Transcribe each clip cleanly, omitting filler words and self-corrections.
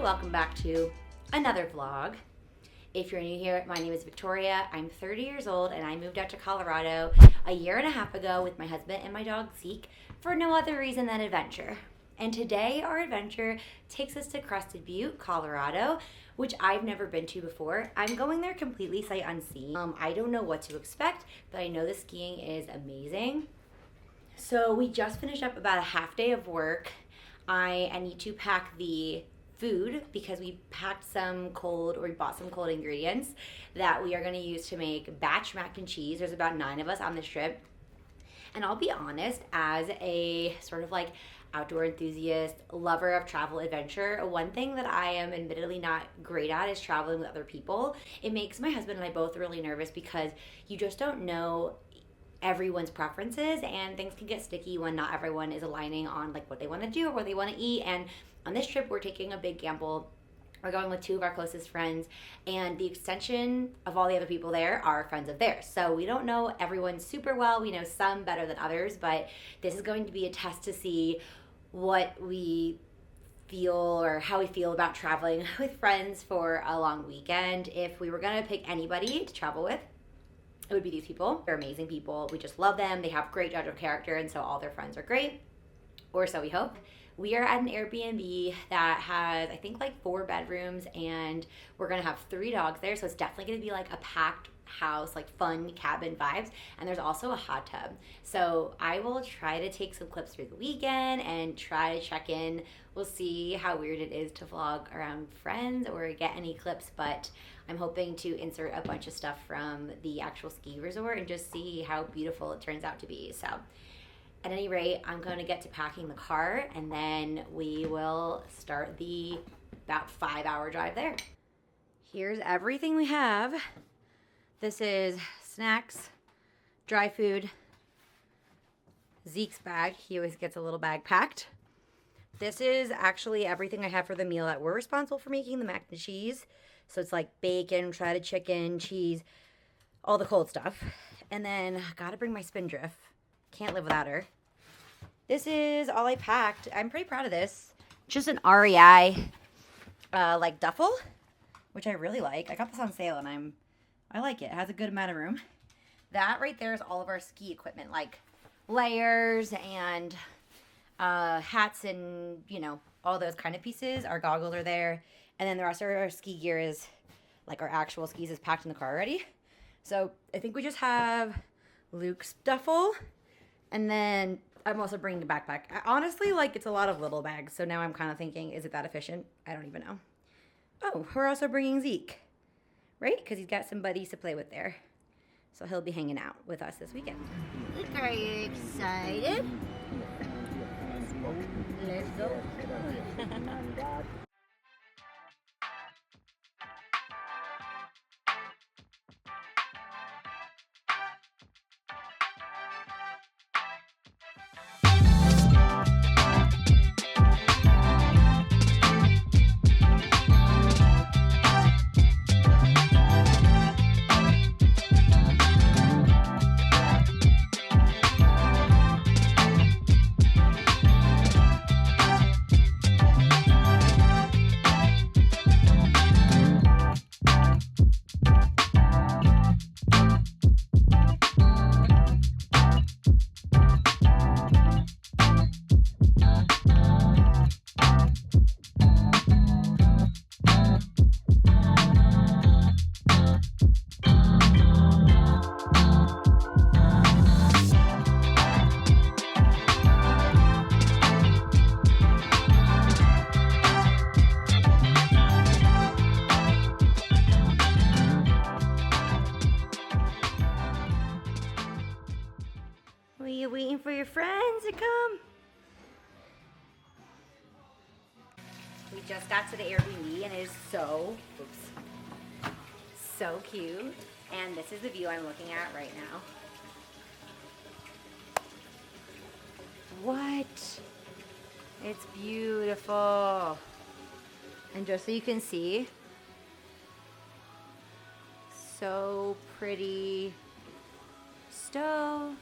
welcome back to another vlog. If you're new here, my name is Victoria. I'm 30 years old and I moved out to Colorado a year and a half ago with my husband and my dog Zeke for no other reason than adventure. And today our adventure takes us to Crested Butte, Colorado, which I've never been to before. I'm going there completely sight unseen. I don't know what to expect, but I know the skiing is amazing. So we just finished up about a half day of work. I need to pack the food because we packed some cold, or we bought some cold ingredients that we are going to use to make batch mac and cheese. There's about 9 of us on this trip. And I'll be honest, as a sort of like outdoor enthusiast, lover of travel adventure, one thing that I am admittedly not great at is traveling with other people. It makes my husband and I both really nervous because you just don't know everyone's preferences and things can get sticky when not everyone is aligning on like what they want to do or what they want to eat. And on this trip we're taking a big gamble. We're going with 2 of our closest friends, and the extension of all the other people there are friends of theirs. So we don't know everyone super well. We know some better than others, but this is going to be a test to see what we feel or how we feel about traveling with friends for a long weekend. If we were going to pick anybody to travel with, it would be these people. They're amazing people. We just love them. They have great judge of character, and so all their friends are great, or so we hope. We are at an Airbnb that has, I think, like 4 bedrooms, and we're gonna have 3 dogs there, so it's definitely gonna be like a packed house, like fun cabin vibes. And there's also a hot tub. So I will try to take some clips through the weekend and try to check in. We'll see how weird it is to vlog around friends or get any clips, but I'm hoping to insert a bunch of stuff from the actual ski resort and just see how beautiful it turns out to be. So at any rate, I'm going to get to packing the car, and then we will start the about 5-hour drive there. Here's everything we have. This is snacks, dry food, Zeke's bag. He always gets a little bag packed. This is actually everything I have for the meal that we're responsible for making, the mac and cheese. So it's like bacon, shredded chicken, cheese, all the cold stuff. And then I gotta bring my spindrift. Can't live without her. This is all I packed. I'm pretty proud of this. Just an REI like duffel, which I really like. I got this on sale and I like it. It has a good amount of room. That right there is all of our ski equipment, like layers and hats and, you know, all those kind of pieces. Our goggles are there. And then the rest of our ski gear is, like our actual skis, is packed in the car already. So I think we just have Luke's duffel. And then I'm also bringing a backpack. Honestly, like, it's a lot of little bags. So now I'm kind of thinking, is it that efficient? I don't even know. Oh, we're also bringing Zeke, right? Because he's got some buddies to play with there. So he'll be hanging out with us this weekend. Luke, are you excited? Let's go. Are you waiting for your friends to come? We just got to the Airbnb and it is so cute. And this is the view I'm looking at right now. What? It's beautiful. And just so you can see, so pretty. Stove.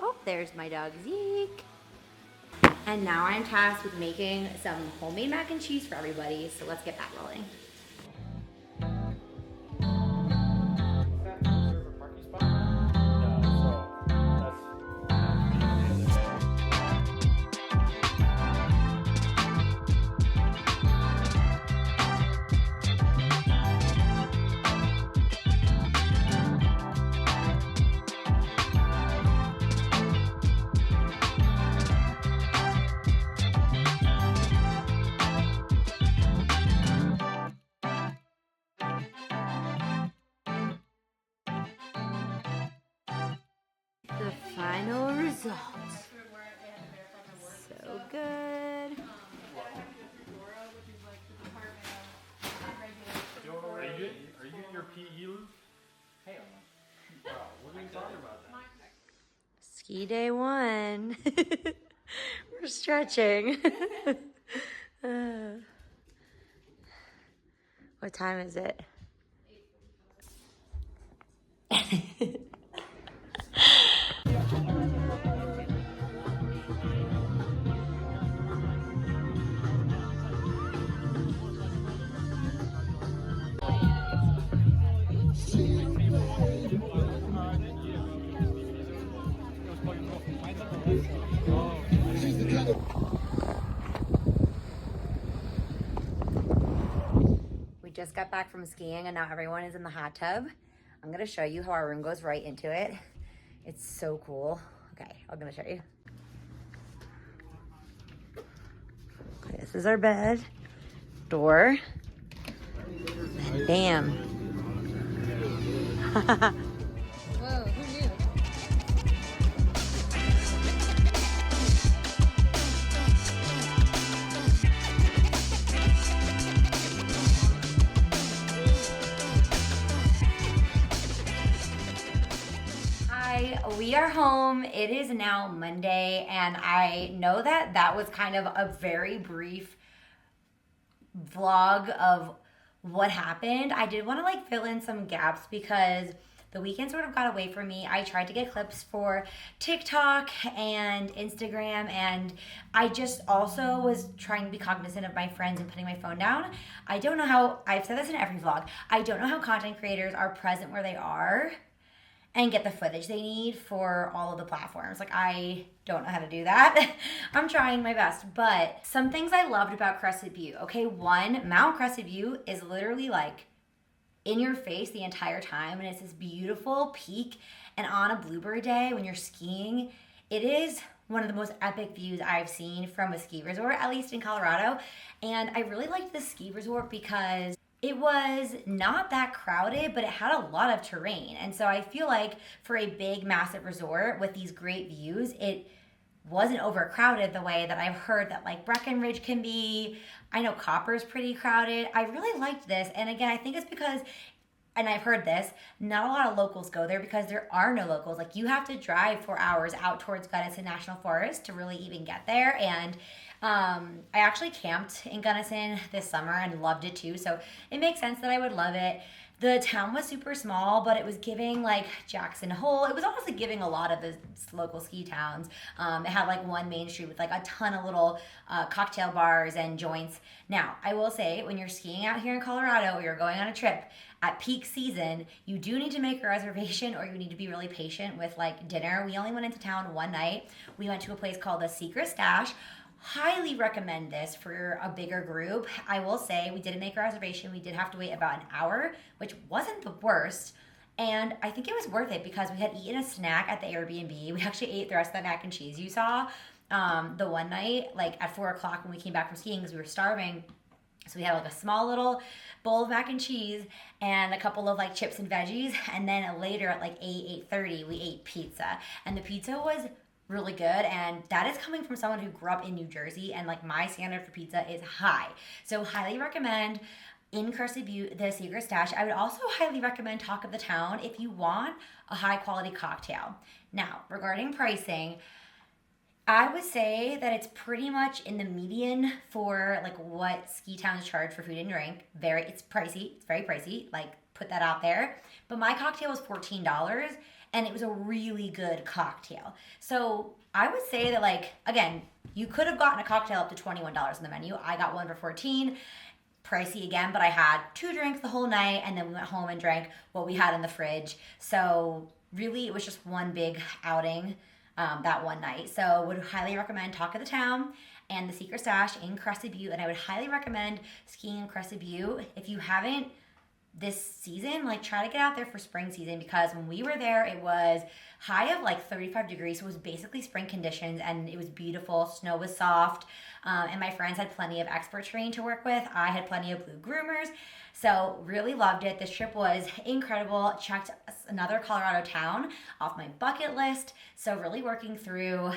Oh, there's my dog Zeke. And now I'm tasked with making some homemade mac and cheese for everybody. So let's get that rolling. The final result. So good. Are you getting your PE loop? Hell no. Wow, what are you talking about then? Ski day 1. We're stretching. What time is it? We just got back from skiing and now everyone is in the hot tub. I'm gonna show you how our room goes right into it. It's so cool. Okay, I'm gonna show you. Okay, this is our bed, door, and bam. Whoa, who knew? Hi, we are home. It is now Monday, and I know that that was kind of a very brief vlog of what happened. I did want to like fill in some gaps because the weekend sort of got away from me. I tried to get clips for TikTok and Instagram, and I just also was trying to be cognizant of my friends and putting my phone down. I don't know how, I've said this in every vlog, I don't know how content creators are present where they are and get the footage they need for all of the platforms. Like, I don't know how to do that. I'm trying my best, but some things I loved about Crested Butte. Okay, one, Mount Crested Butte is literally like in your face the entire time, and it's this beautiful peak. And on a bluebird day when you're skiing, it is one of the most epic views I've seen from a ski resort, at least in Colorado. And I really liked this ski resort because it was not that crowded, but it had a lot of terrain. And so I feel like for a big, massive resort with these great views, it wasn't overcrowded the way that I've heard that like Breckenridge can be. I know Copper's pretty crowded. I really liked this. And again, I think it's because, and I've heard this, not a lot of locals go there because there are no locals. Like, you have to drive 4 hours out towards Gunnison National Forest to really even get there. And I actually camped in Gunnison this summer and loved it too. So it makes sense that I would love it. The town was super small, but it was giving like Jackson Hole. It was honestly giving a lot of the local ski towns. It had like one main street with like a ton of little cocktail bars and joints. Now, I will say, when you're skiing out here in Colorado or you're going on a trip at peak season, you do need to make a reservation, or you need to be really patient with like dinner. We only went into town one night. We went to a place called the Secret Stash. Highly recommend this for a bigger group. I will say, we didn't make a reservation. We did have to wait about an hour, which wasn't the worst. And I think it was worth it because we had eaten a snack at the Airbnb. We actually ate the rest of that mac and cheese you saw the one night, like at 4 o'clock when we came back from skiing because we were starving. So we had like a small little bowl of mac and cheese and a couple of like chips and veggies. And then later at like 8:30, we ate pizza. And the pizza was really good, and that is coming from someone who grew up in New Jersey, and like my standard for pizza is high. So highly recommend in Crested Butte, the Secret Stash. I would also highly recommend Talk of the Town if you want a high quality cocktail. Now, regarding pricing, I would say that it's pretty much in the median for like what ski towns charge for food and drink. It's pricey. It's very pricey. Like put that out there. But my cocktail was $14 and it was a really good cocktail. So I would say that, like, again, you could have gotten a cocktail up to $21 on the menu. I got one for 14, pricey again, but I had 2 drinks the whole night, and then we went home and drank what we had in the fridge. So really, it was just one big outing that one night. So would highly recommend Talk of the Town and the Secret Stash in Crested Butte, and I would highly recommend skiing in Crested Butte. If you haven't this season, like, try to get out there for spring season, because when we were there, it was high of like 35 degrees, so it was basically spring conditions, and it was beautiful. Snow was soft, and my friends had plenty of expert terrain to work with. I had plenty of blue groomers, so really loved it. This trip was incredible. Checked another Colorado town off my bucket list, so really working through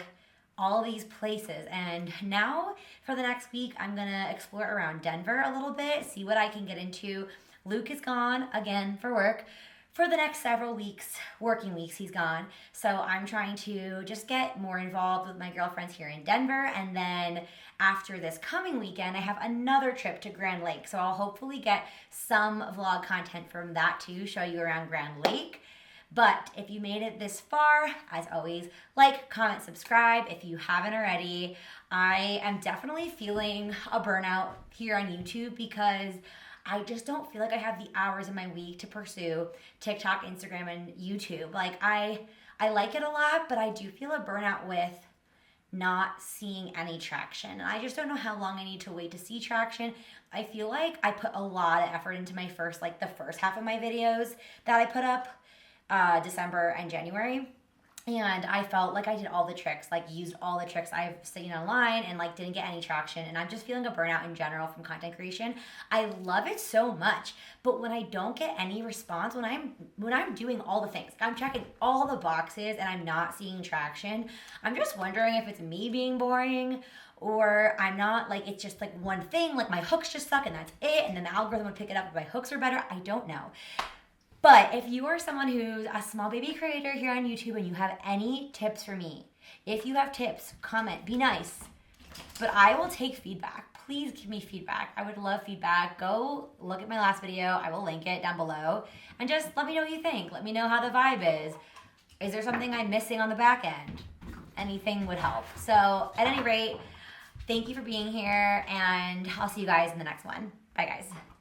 all these places. And now for the next week, I'm gonna explore around Denver a little bit, see what I can get into. Luke is gone again for work for the next several weeks, working weeks he's gone. So I'm trying to just get more involved with my girlfriends here in Denver. And then after this coming weekend, I have another trip to Grand Lake. So I'll hopefully get some vlog content from that too, show you around Grand Lake. But if you made it this far, as always, like, comment, subscribe if you haven't already. I am definitely feeling a burnout here on YouTube because I just don't feel like I have the hours in my week to pursue TikTok, Instagram, and YouTube. Like, I like it a lot, but I do feel a burnout with not seeing any traction. And I just don't know how long I need to wait to see traction. I feel like I put a lot of effort into the first half of my videos that I put up December and January. And I felt like I did all the tricks, like used all the tricks I've seen online, and like didn't get any traction. And I'm just feeling a burnout in general from content creation. I love it so much, but when I don't get any response, when I'm doing all the things, I'm checking all the boxes and I'm not seeing traction, I'm just wondering if it's me being boring, or I'm not, like, it's just like one thing, like my hooks just suck and that's it, and then the algorithm would pick it up if my hooks are better. I don't know. But if you are someone who's a small baby creator here on YouTube and you have any tips for me, if you have tips, comment, be nice. But I will take feedback. Please give me feedback. I would love feedback. Go look at my last video. I will link it down below. And just let me know what you think. Let me know how the vibe is. Is there something I'm missing on the back end? Anything would help. So at any rate, thank you for being here, and I'll see you guys in the next one. Bye, guys.